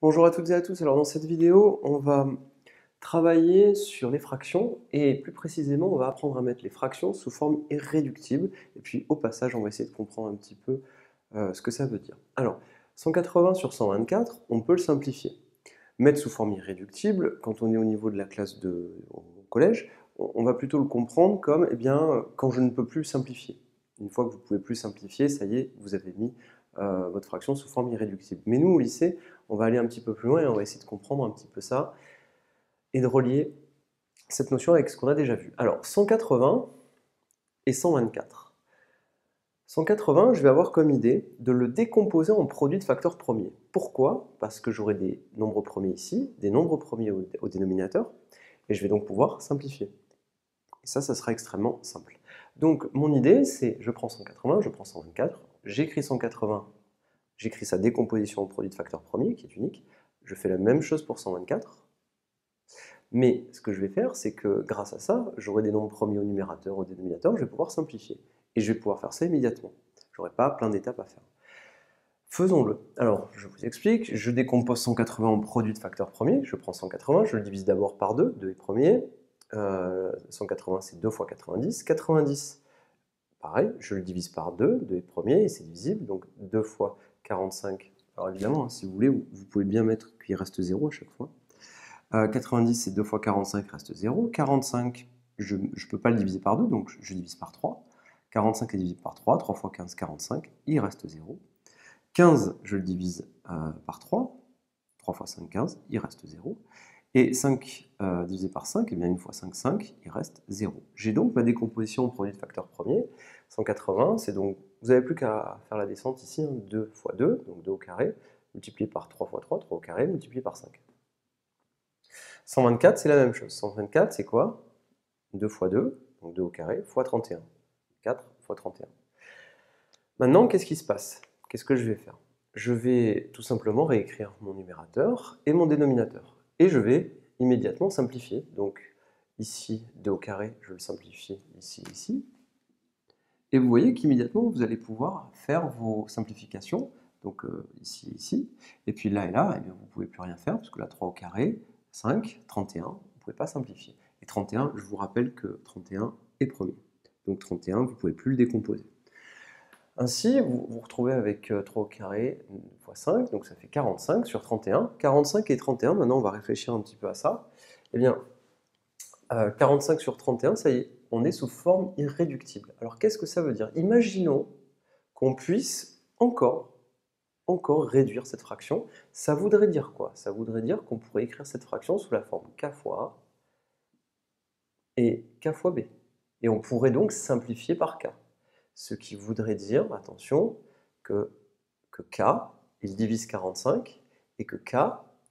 Bonjour à toutes et à tous. Alors dans cette vidéo, on va travailler sur les fractions et plus précisément, on va apprendre à mettre les fractions sous forme irréductible. Et puis au passage, on va essayer de comprendre un petit peu ce que ça veut dire. Alors, 180 sur 124, on peut le simplifier. Mettre sous forme irréductible, quand on est au niveau de la classe au collège, on va plutôt le comprendre comme quand je ne peux plus simplifier. Une fois que vous ne pouvez plus simplifier, ça y est, vous avez mis votre fraction sous forme irréductible. Mais nous, au lycée, on va aller un petit peu plus loin et on va essayer de comprendre un petit peu ça et de relier cette notion avec ce qu'on a déjà vu. Alors, 180 et 124. 180, je vais avoir comme idée de le décomposer en produit de facteurs premiers. Pourquoi? Parce que j'aurai des nombres premiers ici, des nombres premiers au dénominateur, et je vais donc pouvoir simplifier. Et ça sera extrêmement simple. Donc, mon idée, c'est je prends 180, je prends 124, j'écris 180, j'écris sa décomposition en produit de facteurs premiers, qui est unique, je fais la même chose pour 124, mais ce que je vais faire, c'est que grâce à ça, j'aurai des nombres premiers au numérateur, au dénominateur, je vais pouvoir simplifier. Et je vais pouvoir faire ça immédiatement. Je n'aurai pas plein d'étapes à faire. Faisons-le. Alors, je vous explique, je décompose 180 en produit de facteurs premiers, je prends 180, je le divise d'abord par 2, 2 est premier, 180 c'est 2 fois 90, 90, pareil, je le divise par 2, 2 est premier, et c'est divisible, donc 2 fois 45, alors évidemment, si vous voulez, vous pouvez bien mettre qu'il reste 0 à chaque fois. 90 c'est 2 fois 45 reste 0. 45, je ne peux pas le diviser par 2, donc je divise par 3. 45 est divisible par 3, 3 fois 15, 45, il reste 0. 15, je le divise par 3, 3 fois 5, 15, il reste 0. Et 5 divisé par 5, et bien 1 fois 5, 5, il reste 0. J'ai donc ma décomposition en produit de facteurs premiers. 180, c'est donc, vous n'avez plus qu'à faire la descente ici, 2 fois 2, donc 2 au carré, multiplié par 3 fois 3, 3 au carré, multiplié par 5. 124, c'est la même chose. 124, c'est quoi? 2 fois 2, donc 2 au carré, fois 31. 4 fois 31. Maintenant, qu'est-ce qui se passe? Qu'est-ce que je vais faire? Je vais tout simplement réécrire mon numérateur et mon dénominateur. Et je vais immédiatement simplifier. Donc ici, 2 au carré, je le simplifie ici, ici. Et vous voyez qu'immédiatement, vous allez pouvoir faire vos simplifications. Donc ici, ici. Et puis là et là, eh bien, vous ne pouvez plus rien faire, parce que là, 3 au carré, 5, 31, vous ne pouvez pas simplifier. Et 31, je vous rappelle que 31 est premier. Donc 31, vous ne pouvez plus le décomposer. Ainsi, vous vous retrouvez avec 3 au carré fois 5, donc ça fait 45 sur 31. 45 et 31, maintenant on va réfléchir un petit peu à ça. Eh bien, 45 sur 31, ça y est, on est sous forme irréductible. Alors qu'est-ce que ça veut dire? Imaginons qu'on puisse encore réduire cette fraction. Ça voudrait dire quoi? Ça voudrait dire qu'on pourrait écrire cette fraction sous la forme k fois a et k fois b. Et on pourrait donc simplifier par k. Ce qui voudrait dire, attention, que k, il divise 45 et que k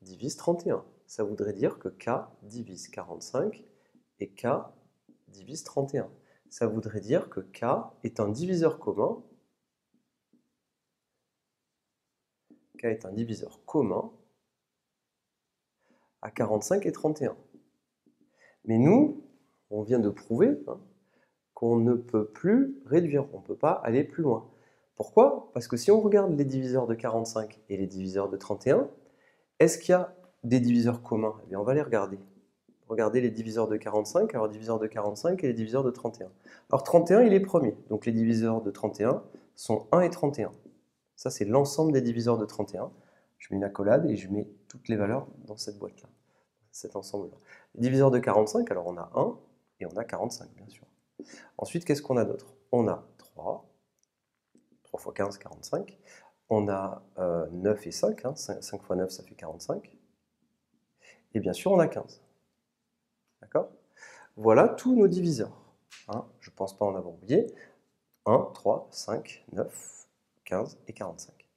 divise 31. Ça voudrait dire que k divise 45 et k divise 31. Ça voudrait dire que k est un diviseur commun. K est un diviseur commun à 45 et 31. Mais nous, on vient de prouver qu'on ne peut plus réduire, on ne peut pas aller plus loin. Pourquoi? Parce que si on regarde les diviseurs de 45 et les diviseurs de 31, est-ce qu'il y a des diviseurs communs? Eh bien, on va les regarder. Regardez les diviseurs de 45, alors diviseurs de 45 et les diviseurs de 31. Alors 31, il est premier, donc les diviseurs de 31 sont 1 et 31. Ça, c'est l'ensemble des diviseurs de 31. Je mets une accolade et je mets toutes les valeurs dans cette boîte-là, cet ensemble-là. Les diviseurs de 45, alors on a 1 et on a 45, bien sûr. Ensuite, qu'est-ce qu'on a d'autre? On a 3, 3 fois 15, 45. On a 9 et 5, 5 fois 9, ça fait 45. Et bien sûr, on a 15. D'accord? Voilà tous nos diviseurs. Je ne pense pas en avoir oublié. 1, 3, 5, 9, 15 et 45.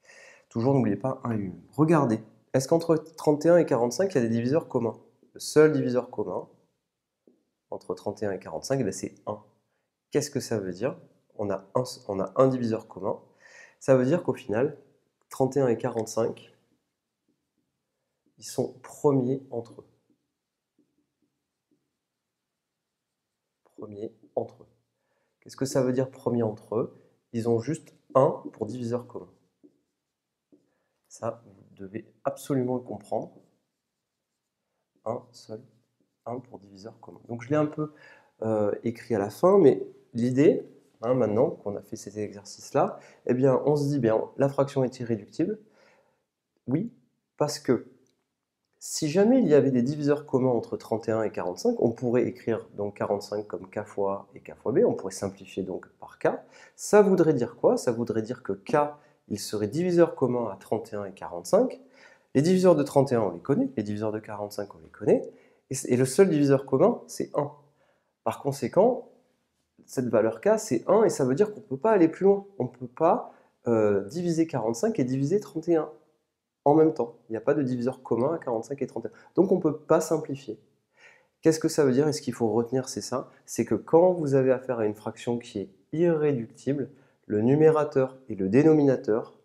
Toujours, n'oubliez pas 1 et 1. Regardez, est-ce qu'entre 31 et 45, il y a des diviseurs communs? Le seul diviseur commun entre 31 et 45, c'est 1. Qu'est-ce que ça veut dire? On a un diviseur commun. Ça veut dire qu'au final, 31 et 45, ils sont premiers entre eux. Premiers entre eux. Qu'est-ce que ça veut dire premiers entre eux? Ils ont juste 1 pour diviseur commun. Ça, devez absolument le comprendre. Un seul, 1 pour diviseur commun. Donc je l'ai un peu écrit à la fin, mais l'idée, maintenant qu'on a fait cet exercice-là, eh bien on se dit, bien, la fraction est irréductible. Oui, parce que si jamais il y avait des diviseurs communs entre 31 et 45, on pourrait écrire donc 45 comme k fois et k fois b, on pourrait simplifier donc par k. Ça voudrait dire quoi? Ça voudrait dire que k, il serait diviseur commun à 31 et 45. Les diviseurs de 31, on les connaît, les diviseurs de 45, on les connaît, et le seul diviseur commun, c'est 1. Par conséquent, cette valeur k, c'est 1, et ça veut dire qu'on ne peut pas aller plus loin. On ne peut pas diviser 45 et diviser 31 en même temps. Il n'y a pas de diviseur commun à 45 et 31. Donc on ne peut pas simplifier. Qu'est-ce que ça veut dire? Et ce qu'il faut retenir, c'est ça, c'est que quand vous avez affaire à une fraction qui est irréductible, le numérateur et le dénominateur,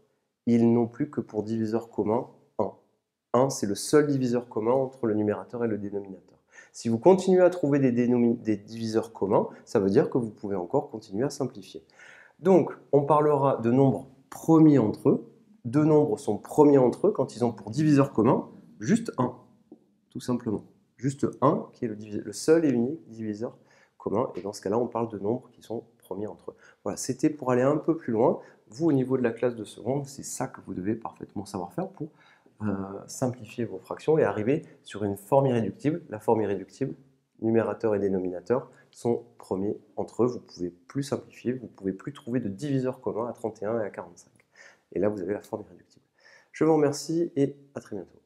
ils n'ont plus que pour diviseur commun 1. 1, c'est le seul diviseur commun entre le numérateur et le dénominateur. Si vous continuez à trouver des diviseurs communs, ça veut dire que vous pouvez encore continuer à simplifier. Donc, on parlera de nombres premiers entre eux. Deux nombres sont premiers entre eux quand ils ont pour diviseur commun juste 1, tout simplement. Juste 1 qui est le seul et unique diviseur commun. Et dans ce cas-là, on parle de nombres qui sont premiers entre eux. Voilà, c'était pour aller un peu plus loin. Vous, au niveau de la classe de seconde, c'est ça que vous devez parfaitement savoir faire pour simplifier vos fractions et arriver sur une forme irréductible. La forme irréductible, numérateur et dénominateur, sont premiers entre eux. Vous ne pouvez plus simplifier, vous ne pouvez plus trouver de diviseur commun à 31 et à 45. Et là, vous avez la forme irréductible. Je vous remercie et à très bientôt.